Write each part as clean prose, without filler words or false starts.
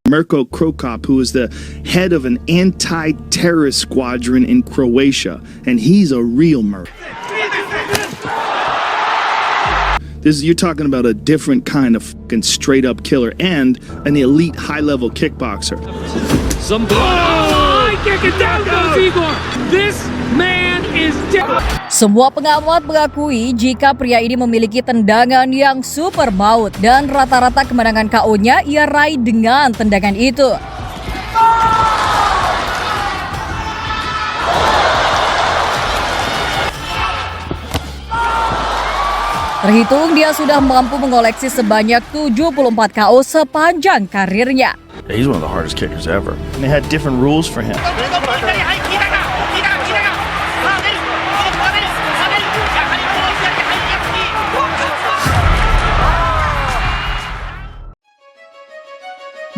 Mirko Krokop, who is the head of an anti-terrorist squadron in Croatia, and he's a real murderer. You're talking about a different kind of fucking straight-up killer and an elite high-level kickboxer. Some blood. Oh, I kick it down, goes Igor. This man is dead. Semua pengamat mengakui jika pria ini memiliki tendangan yang super maut dan rata-rata kemenangan KO-nya ia raih dengan tendangan itu. Terhitung dia sudah mampu mengoleksi sebanyak 74 KO sepanjang karirnya. He's one of the hardest kickers ever. And they had different rules for him.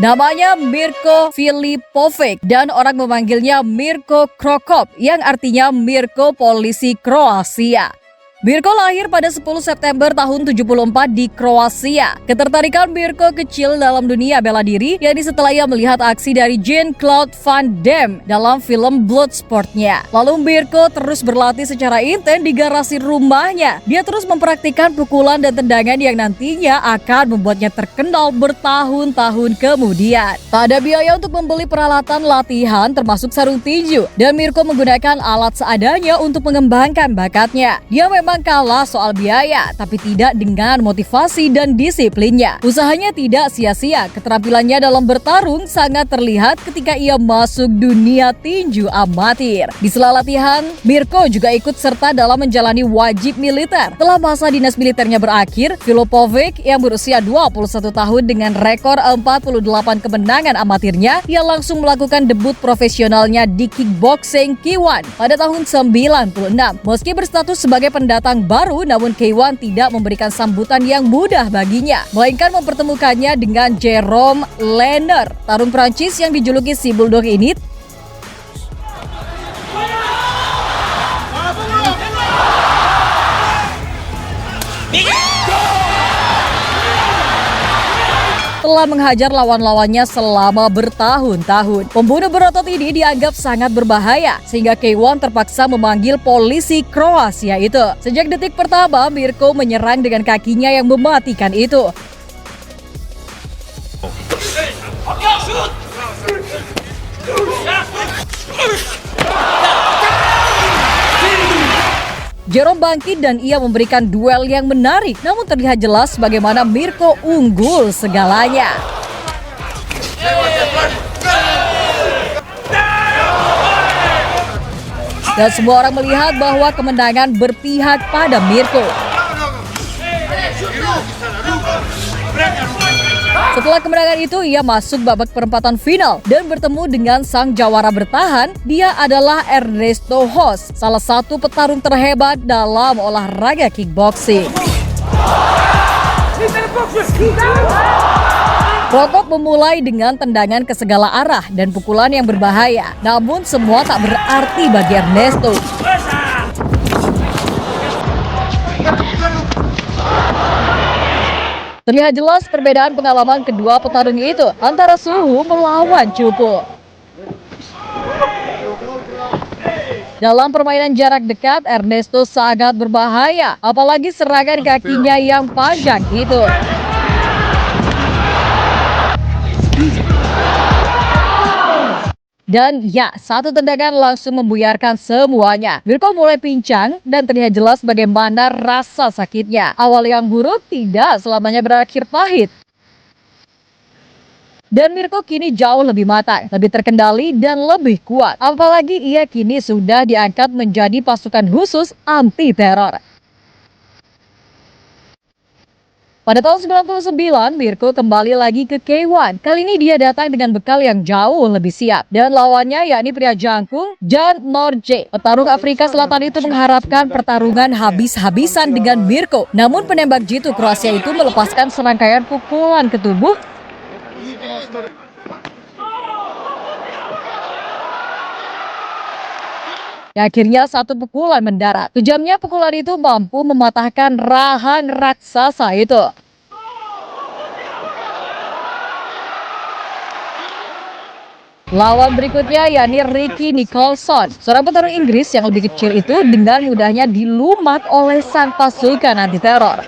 Namanya Mirko Filipovic dan orang memanggilnya Mirko Krokop yang artinya Mirko Polisi Kroasia. Mirko lahir pada 10 September tahun 74 di Kroasia. Ketertarikan Mirko kecil dalam dunia bela diri, yakni setelah ia melihat aksi dari Jean-Claude Van Damme dalam film Bloodsport-nya. Lalu Mirko terus berlatih secara intens di garasi rumahnya. Dia terus mempraktikkan pukulan dan tendangan yang nantinya akan membuatnya terkenal bertahun-tahun kemudian. Tak ada biaya untuk membeli peralatan latihan termasuk sarung tinju, dan Mirko menggunakan alat seadanya untuk mengembangkan bakatnya. Dia memang kalah soal biaya, tapi tidak dengan motivasi dan disiplinnya. Usahanya tidak sia-sia, keterampilannya dalam bertarung sangat terlihat ketika ia masuk dunia tinju amatir. Di sela latihan, Mirko juga ikut serta dalam menjalani wajib militer. Setelah masa dinas militernya berakhir, Filipovic yang berusia 21 tahun dengan rekor 48 kemenangan amatirnya, ia langsung melakukan debut profesionalnya di kickboxing K1 pada tahun 96. Meski berstatus sebagai pendatang baru, namun K1 tidak memberikan sambutan yang mudah baginya, melainkan mempertemukannya dengan Jerome Lehner, tarung Prancis yang dijuluki si Bulldog ini. Telah menghajar lawan-lawannya selama bertahun-tahun. Pembunuh berotot ini dianggap sangat berbahaya, sehingga K1 terpaksa memanggil polisi Kroasia itu. Sejak detik pertama, Mirko menyerang dengan kakinya yang mematikan itu. Jerome bangkit dan ia memberikan duel yang menarik, namun terlihat jelas bagaimana Mirko unggul segalanya. Dan semua orang melihat bahwa kemenangan berpihak pada Mirko. Setelah kemenangan itu, ia masuk babak perempatan final dan bertemu dengan sang jawara bertahan. Dia adalah Ernesto Hoss, salah satu petarung terhebat dalam olahraga kickboxing. Krokop memulai dengan tendangan ke segala arah dan pukulan yang berbahaya. Namun semua tak berarti bagi Ernesto. Terlihat jelas perbedaan pengalaman kedua petarung itu antara suhu melawan cupu. Dalam permainan jarak dekat, Ernesto sangat berbahaya, apalagi serangan kakinya yang panjang itu. Dan ya, satu tendangan langsung membuyarkan semuanya. Mirko mulai pincang dan terlihat jelas bagaimana rasa sakitnya. Awal yang buruk tidak selamanya berakhir pahit. Dan Mirko kini jauh lebih matang, lebih terkendali dan lebih kuat. Apalagi ia kini sudah diangkat menjadi pasukan khusus anti-teror. Pada tahun 99, Mirko kembali lagi ke K1. Kali ini dia datang dengan bekal yang jauh lebih siap. Dan lawannya yakni pria jangkung, Jan Norge. Petarung Afrika Selatan itu mengharapkan pertarungan habis-habisan dengan Mirko. Namun penembak jitu Kroasia itu melepaskan serangkaian pukulan ke tubuh. Akhirnya satu pukulan mendarat. Kejamnya pukulan itu mampu mematahkan rahang raksasa itu. Lawan berikutnya yakni Ricky Nicholson. Seorang petarung Inggris yang lebih kecil itu dengan mudahnya dilumat oleh sang pasukan anti teror.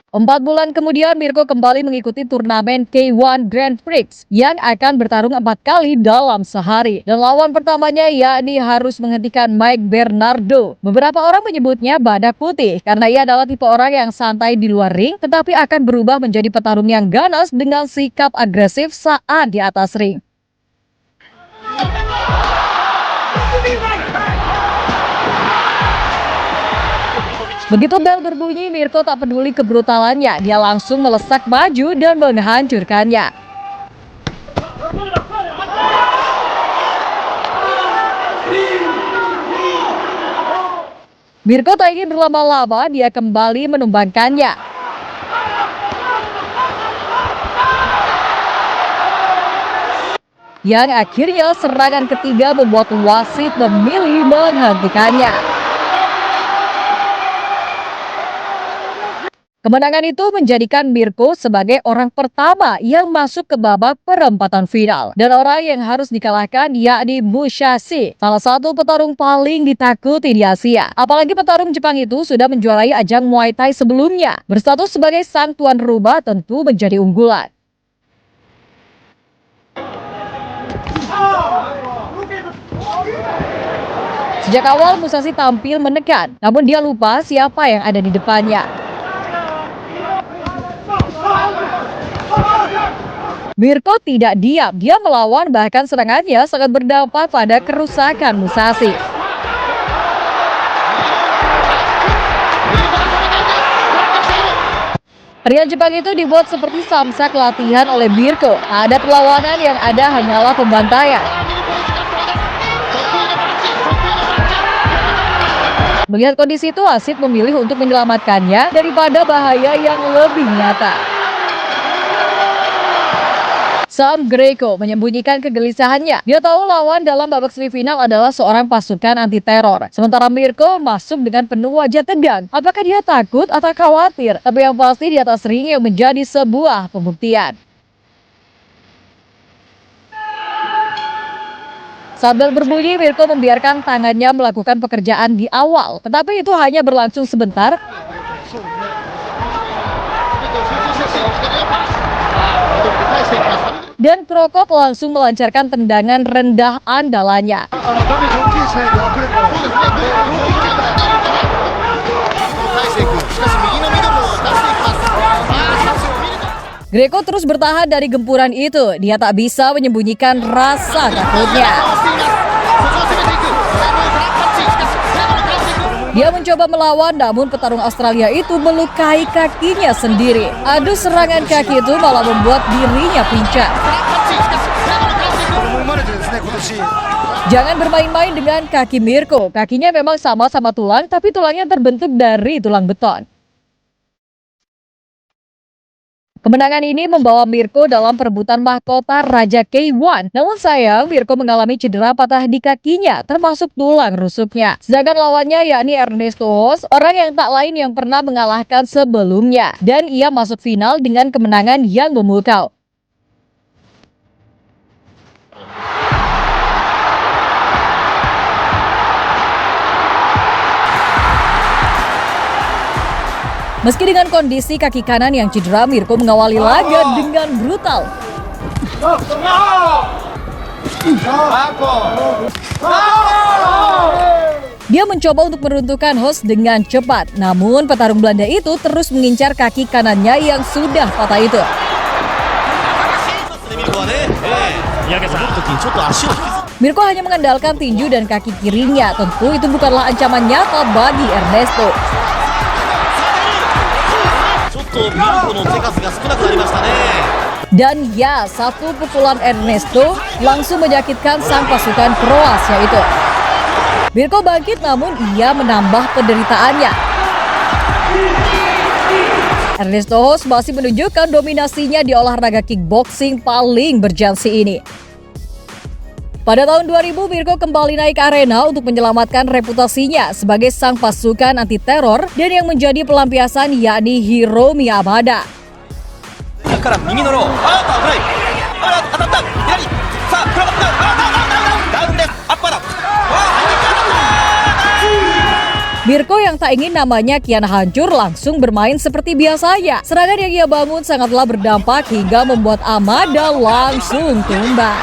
4 bulan kemudian Mirko kembali mengikuti turnamen K1 Grand Prix yang akan bertarung 4 kali dalam sehari. Dan lawan pertamanya yakni harus menghentikan Mike Bernardo. Beberapa orang menyebutnya badak putih karena ia adalah tipe orang yang santai di luar ring tetapi akan berubah menjadi petarung yang ganas dengan sikap agresif saat di atas ring. Begitu bel berbunyi, Mirko tak peduli kebrutalannya. Dia langsung melesak maju dan menghancurkannya. Mirko tak ingin berlama-lama, dia kembali menumbangkannya. Yang akhirnya serangan ketiga membuat wasit memilih menghentikannya. Kemenangan itu menjadikan Mirko sebagai orang pertama yang masuk ke babak perempatan final. Dan orang yang harus dikalahkan yakni Musashi, salah satu petarung paling ditakuti di Asia. Apalagi petarung Jepang itu sudah menjuarai ajang Muay Thai sebelumnya. Berstatus sebagai sang tuan rumah tentu menjadi unggulan. Sejak awal Musashi tampil menekan, namun dia lupa siapa yang ada di depannya. Mirko tidak diam, dia melawan bahkan serangannya sangat berdampak pada kerusakan Musashi. Pria Jepang itu dibuat seperti samsak latihan oleh Mirko. Ada perlawanan yang ada hanyalah pembantaian. Melihat kondisi itu, wasit memilih untuk menyelamatkannya daripada bahaya yang lebih nyata. Sam Greco menyembunyikan kegelisahannya. Dia tahu lawan dalam babak semifinal adalah seorang pasukan anti teror. Sementara Mirko masuk dengan penuh wajah tegang. Apakah dia takut atau khawatir? Tapi yang pasti di atas ring yang menjadi sebuah pembuktian. Sambil berbunyi, Mirko membiarkan tangannya melakukan pekerjaan di awal. Tetapi itu hanya berlangsung sebentar. Dan Krokop langsung melancarkan tendangan rendah andalannya. Greco terus bertahan dari gempuran itu. Dia tak bisa menyembunyikan rasa takutnya. Dia mencoba melawan, namun petarung Australia itu melukai kakinya sendiri. Adu serangan kaki itu malah membuat dirinya pincang. Jangan bermain-main dengan kaki Mirko. Kakinya memang sama-sama tulang, tapi tulangnya terbentuk dari tulang beton. Kemenangan ini membawa Mirko dalam perebutan mahkota Raja K1. Namun sayang, Mirko mengalami cedera patah di kakinya, termasuk tulang rusuknya. Sedangkan lawannya yakni Ernesto Hoos, orang yang tak lain yang pernah mengalahkan sebelumnya. Dan ia masuk final dengan kemenangan yang memukau. Meski dengan kondisi kaki kanan yang cedera, Mirko mengawali laga dengan brutal. Dia mencoba untuk meruntuhkan Hoos dengan cepat, namun petarung Belanda itu terus mengincar kaki kanannya yang sudah patah itu. Mirko hanya mengandalkan tinju dan kaki kirinya. Tentu itu bukanlah ancaman nyata bagi Ernesto. Dan ya, satu pukulan Ernesto langsung menyakitkan sang pasukan Kroasia itu. Mirko bangkit, namun ia menambah penderitaannya. Ernesto Hoos masih menunjukkan dominasinya di olahraga kickboxing paling bergengsi ini. Pada tahun 2000, Mirko kembali naik ke arena untuk menyelamatkan reputasinya sebagai sang pasukan anti-teror dan yang menjadi pelampiasan yakni Hiromi Yamada. から右のロー、フライ、当たった、左、さあ、クラブダウンです、アッパーだ、Mirko yang tak ingin namanya kian hancur langsung bermain seperti biasanya. Serangan yang ia bangun sangatlah berdampak hingga membuat Amada langsung tumbang.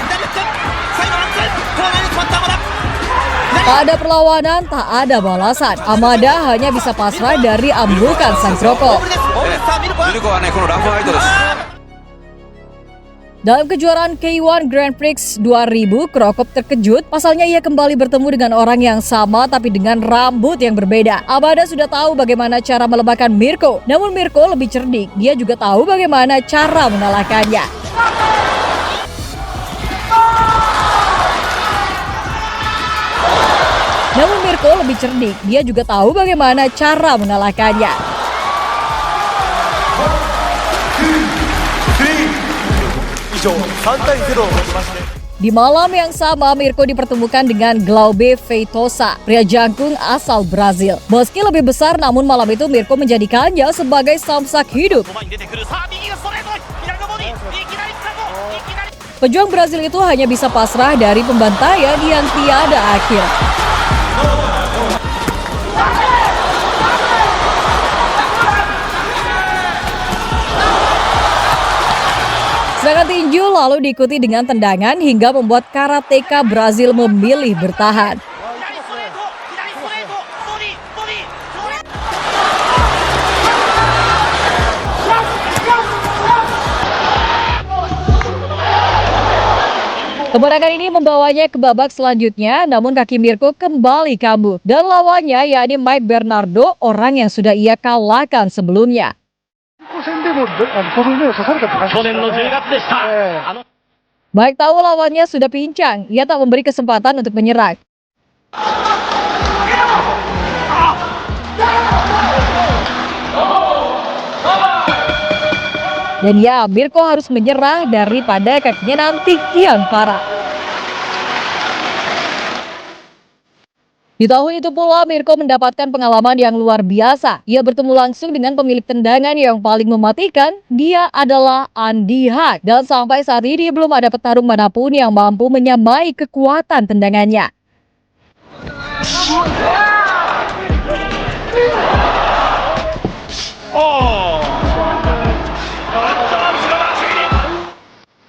Tak ada perlawanan, tak ada balasan. Amada hanya bisa pasrah dari ambukan sang Krokop. Dalam kejuaraan K1 Grand Prix 2000, Krokop terkejut. Pasalnya ia kembali bertemu dengan orang yang sama tapi dengan rambut yang berbeda. Amada sudah tahu bagaimana cara melebakkan Mirko. Namun Mirko lebih cerdik. Dia juga tahu bagaimana cara mengalahkannya. Dia juga tahu bagaimana cara mengalahkannya. Di malam yang sama, Mirko dipertemukan dengan Glaube Feitosa, pria jangkung asal Brazil. Meski lebih besar, namun malam itu Mirko menjadikannya sebagai samsak hidup. Pejuang Brazil itu hanya bisa pasrah dari pembantaian yang tiada akhir. Serangan tinju lalu diikuti dengan tendangan hingga membuat karateka Brazil memilih bertahan. Kemenangan ini membawanya ke babak selanjutnya, namun kaki Mirko kembali kambuh. Dan lawannya yakni Mike Bernardo, orang yang sudah ia kalahkan sebelumnya. Mike tahu lawannya sudah pincang, ia tak memberi kesempatan untuk menyerang. Dan ya, Mirko harus menyerah daripada kakinya nanti kian parah. Di tahun itu pula Mirko mendapatkan pengalaman yang luar biasa. Ia bertemu langsung dengan pemilik tendangan yang paling mematikan. Dia adalah Andy Hug. Dan sampai saat ini belum ada petarung manapun yang mampu menyamai kekuatan tendangannya.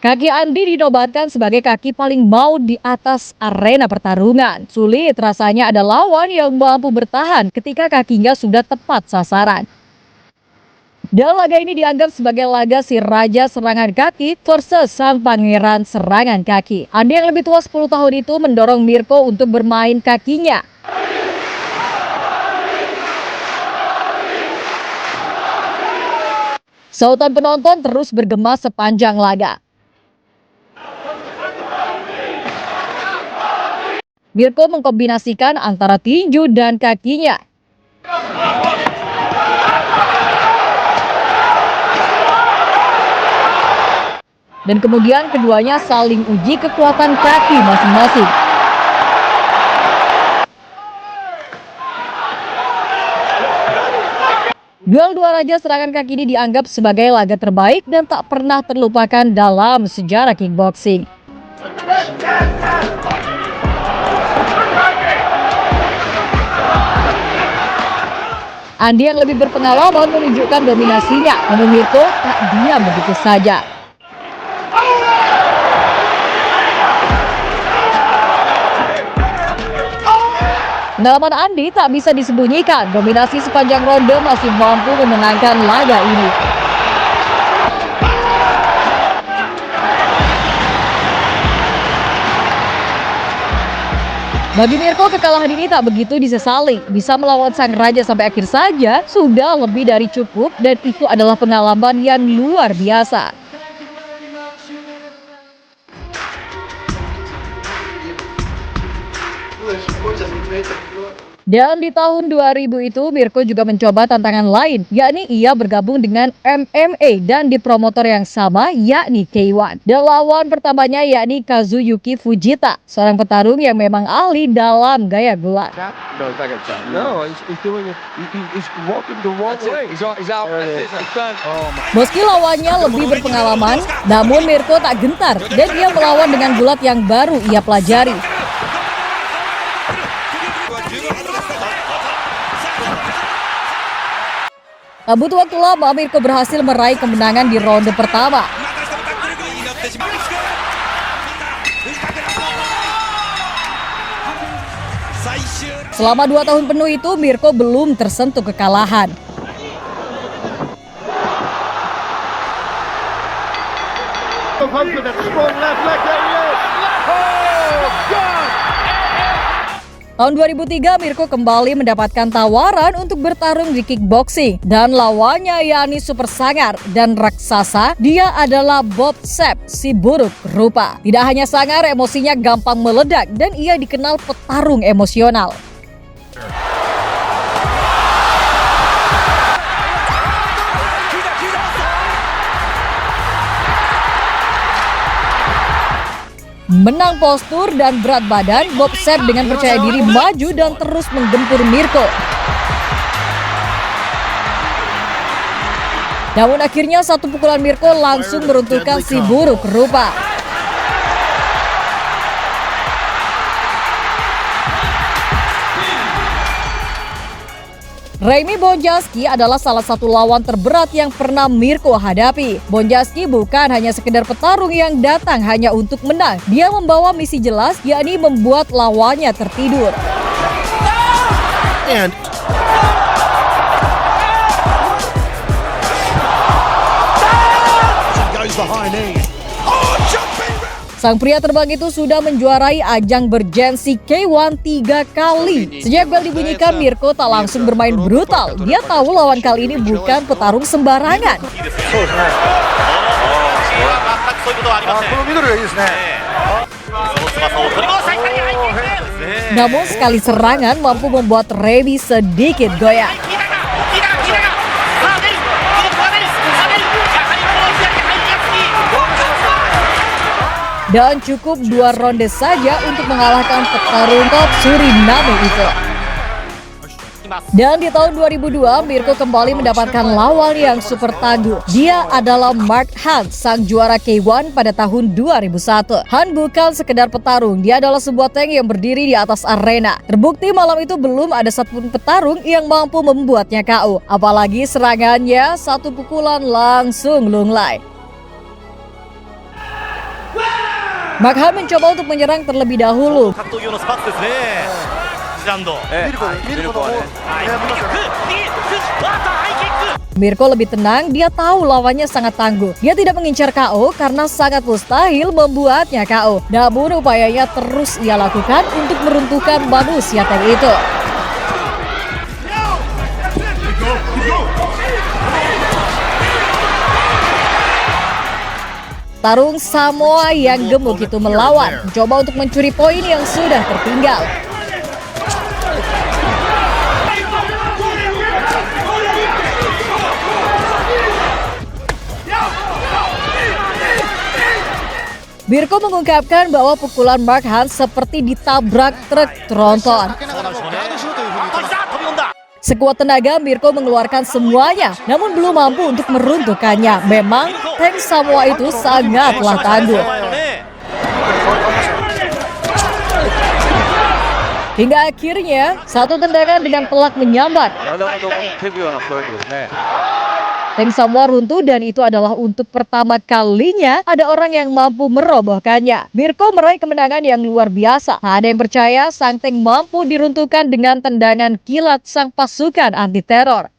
Kaki Andy dinobatkan sebagai kaki paling maut di atas arena pertarungan. Sulit rasanya ada lawan yang mampu bertahan ketika kakinya sudah tepat sasaran. Dan laga ini dianggap sebagai laga si Raja Serangan Kaki versus Sang Pangeran Serangan Kaki. Andy yang lebih tua 10 tahun itu mendorong Mirko untuk bermain kakinya. Sautan penonton terus bergema sepanjang laga. Mirko mengkombinasikan antara tinju dan kakinya. Dan kemudian keduanya saling uji kekuatan kaki masing-masing. Duel dua raja serangan kaki ini dianggap sebagai laga terbaik dan tak pernah terlupakan dalam sejarah kickboxing. Andy yang lebih berpengalaman menunjukkan dominasinya, namun Mirko tak diam begitu saja. Pengalaman Andy tak bisa disembunyikan, dominasi sepanjang ronde masih mampu memenangkan laga ini. Bagi Mirko, kekalahan ini tak begitu disesali. Bisa melawan sang raja sampai akhir saja sudah lebih dari cukup dan itu adalah pengalaman yang luar biasa. Dan di tahun 2000 itu Mirko juga mencoba tantangan lain, yakni ia bergabung dengan MMA dan di promotor yang sama yakni K1. Dan lawan pertamanya yakni Kazuyuki Fujita, seorang petarung yang memang ahli dalam gaya gulat. No, he's doing it. He's walking the wrong way. He's out. Meski lawannya lebih berpengalaman, namun Mirko tak gentar dan ia melawan dengan gulat yang baru ia pelajari. Tak butuh waktu lama, Mirko berhasil meraih kemenangan di ronde pertama. Selama 2 tahun penuh itu, Mirko belum tersentuh kekalahan. Tahun 2003, Mirko kembali mendapatkan tawaran untuk bertarung di kickboxing. Dan lawannya yakni super sangar dan raksasa, dia adalah Bob Sapp, si buruk rupa. Tidak hanya sangar, emosinya gampang meledak dan ia dikenal petarung emosional. Menang postur dan berat badan, Bob Sapp dengan percaya diri maju dan terus menggempur Mirko. Namun akhirnya satu pukulan Mirko langsung meruntuhkan si buruk rupa. Remy Bonjasky adalah salah satu lawan terberat yang pernah Mirko hadapi. Bonjasky bukan hanya sekedar petarung yang datang hanya untuk menang. Dia membawa misi jelas, yakni membuat lawannya tertidur. Sang pria terbang itu sudah menjuarai ajang bergensi K1 3 kali. Sejak bel dibunyikan, Mirko tak langsung bermain brutal. Dia tahu lawan kali ini bukan petarung sembarangan. Namun sekali serangan mampu membuat Remy sedikit goyang. Dan cukup 2 ronde saja untuk mengalahkan petarung top Suriname itu. Dan di tahun 2002, Mirko kembali mendapatkan lawan yang super tangguh. Dia adalah Mark Hunt, sang juara K1 pada tahun 2001. Hunt bukan sekedar petarung, dia adalah sebuah tank yang berdiri di atas arena. Terbukti malam itu belum ada satupun petarung yang mampu membuatnya KO. Apalagi serangannya, satu pukulan langsung lunglai. Mark Hunt mencoba untuk menyerang terlebih dahulu. Mirko lebih tenang, dia tahu lawannya sangat tangguh. Dia tidak mengincar KO karena sangat mustahil membuatnya KO. Namun upayanya terus ia lakukan untuk meruntuhkan manusia tank itu. Tarung Samoa yang gemuk itu melawan, mencoba untuk mencuri poin yang sudah tertinggal. Mirko mengungkapkan bahwa pukulan Mark Hunt seperti ditabrak truk tronton. Sekuat tenaga, Mirko mengeluarkan semuanya, namun belum mampu untuk meruntuhkannya. Memang, tank Samoa itu sangatlah tangguh. Hingga akhirnya, satu tendangan dengan telak menyambar. Tank Samoa runtuh dan itu adalah untuk pertama kalinya ada orang yang mampu merobohkannya. Mirko meraih kemenangan yang luar biasa. Tak ada yang percaya sang tank mampu diruntuhkan dengan tendangan kilat sang pasukan anti teror.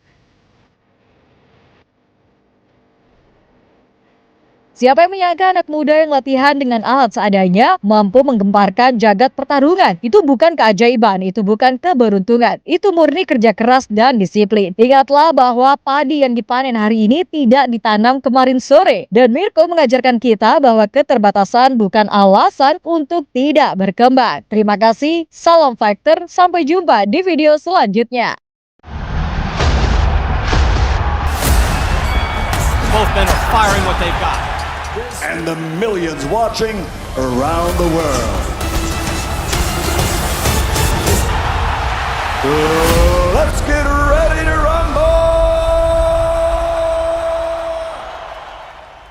Siapa yang menyangka anak muda yang latihan dengan alat seadanya mampu menggemparkan jagat pertarungan? Itu bukan keajaiban, itu bukan keberuntungan. Itu murni kerja keras dan disiplin. Ingatlah bahwa padi yang dipanen hari ini tidak ditanam kemarin sore. Dan Mirko mengajarkan kita bahwa keterbatasan bukan alasan untuk tidak berkembang. Terima kasih, salam fighter, sampai jumpa di video selanjutnya. Both men are firing what they've got. And the millions watching around the world. Let's get